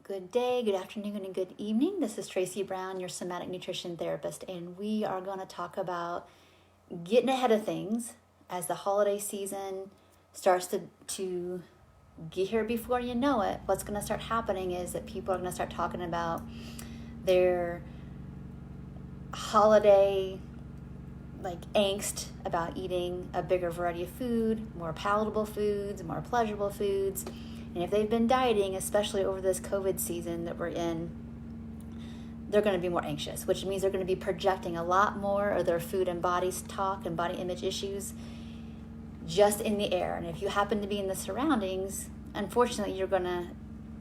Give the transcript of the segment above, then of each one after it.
Good day, good afternoon, and good evening. This is Tracy Brown, your somatic nutrition therapist, and we are going to talk about getting ahead of things as the holiday season starts to get here before you know it. What's going to start happening is that people are going to start talking about their holiday angst about eating a bigger variety of food, more palatable foods, more pleasurable foods. And if they've been dieting, especially over this COVID season that we're in, they're going to be more anxious, which means they're going to be projecting a lot more of their food and body talk and body image issues just in the air. And if you happen to be in the surroundings, unfortunately, you're going to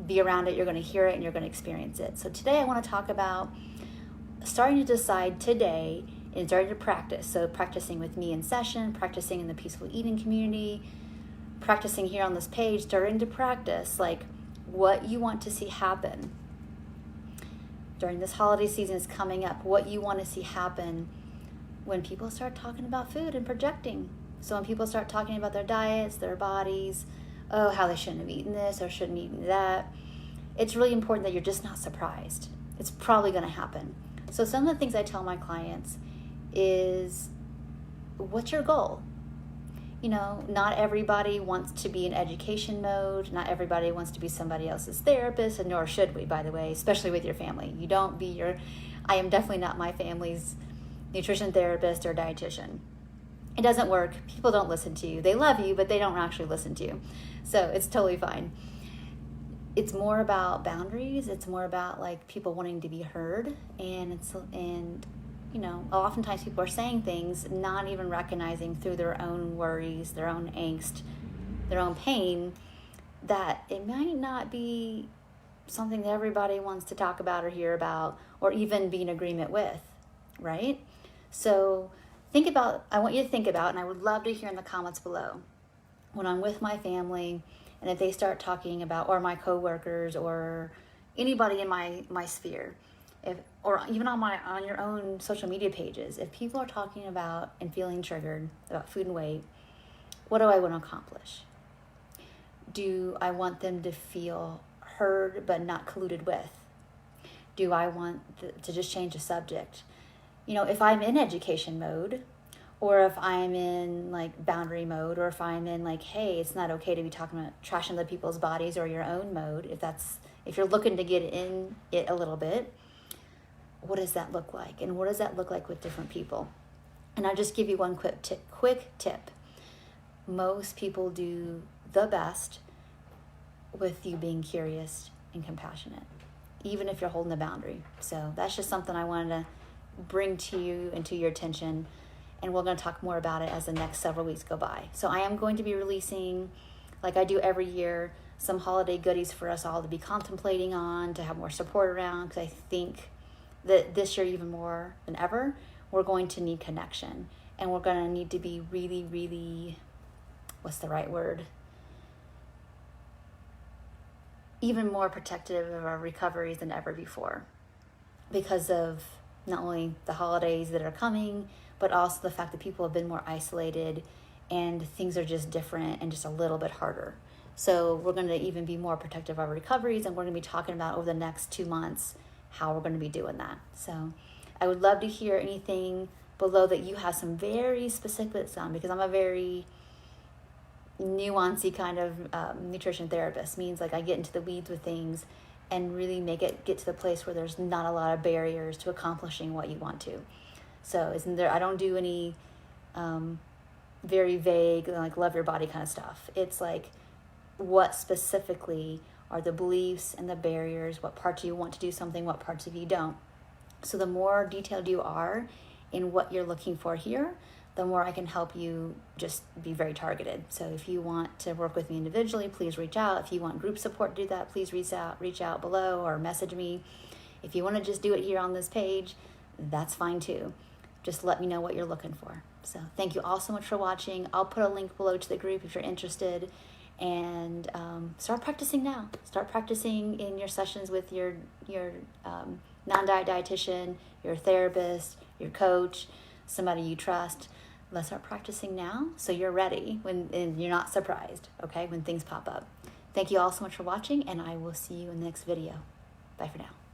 be around it, you're going to hear it, and you're going to experience it. So today I want to talk about starting to decide today and starting to practice. So practicing with me in session, practicing in the peaceful eating community, practicing here on this page, starting to practice what you want to see happen during this holiday season is coming up, what you want to see happen when people start talking about food and projecting. So when people start talking about their diets, their bodies, how they shouldn't have eaten this or shouldn't have eaten that, it's really important that you're just not surprised. It's probably going to happen. So some of the things I tell my clients is, what's your goal? Not everybody wants to be in education mode. Not everybody wants to be somebody else's therapist, and nor should we, by the way, especially with your family. I am definitely not my family's nutrition therapist or dietitian. It doesn't work. People don't listen to you. They love you, but they don't actually listen to you. So it's totally fine. It's more about boundaries. It's more about people wanting to be heard, and oftentimes people are saying things not even recognizing through their own worries, their own angst, their own pain, that it might not be something that everybody wants to talk about or hear about or even be in agreement with, right? So I want you to think about, and I would love to hear in the comments below, when I'm with my family and if they start talking about, or my coworkers or anybody in my sphere, or even on your own social media pages, if people are talking about and feeling triggered about food and weight, what do I want to accomplish? Do I want them to feel heard but not colluded with? Do I want to just change the subject? If I'm in education mode, or if I'm in boundary mode, or if I'm in hey, it's not okay to be talking about trashing other people's bodies, or your own mode, if you're looking to get in it a little bit, what does that look like? And what does that look like with different people? And I'll just give you one quick tip. Most people do the best with you being curious and compassionate, even if you're holding a boundary. So that's just something I wanted to bring to you and to your attention. And we're going to talk more about it as the next several weeks go by. So I am going to be releasing, like I do every year, some holiday goodies for us all to be contemplating on, to have more support around, because I think that this year, even more than ever, we're going to need connection. And we're going to need to be really, really, what's the right word? Even more protective of our recoveries than ever before, because of not only the holidays that are coming, but also the fact that people have been more isolated and things are just different and just a little bit harder. So we're going to even be more protective of our recoveries, and we're going to be talking about over the next 2 months how we're going to be doing that. So I would love to hear anything below that you have some very specifics on, because I'm a very nuancy kind of nutrition therapist. Means I get into the weeds with things and really make it get to the place where there's not a lot of barriers to accomplishing what you want to. So I don't do any very vague love your body kind of stuff. It's what specifically are the beliefs and the barriers, what parts you want to do something, what parts of you don't. So the more detailed you are in what you're looking for here, the more I can help you just be very targeted. So if you want to work with me individually, please reach out. If you want group support to do that, please reach out below or message me. If you want to just do it here on this page, that's fine too. Just let me know what you're looking for. So thank you all so much for watching. I'll put a link below to the group if you're interested. And start practicing now. Start practicing in your sessions with your non-diet dietitian, your therapist, your coach, somebody you trust. Let's start practicing now so you're ready and you're not surprised, okay, when things pop up. Thank you all so much for watching, and I will see you in the next video. Bye for now.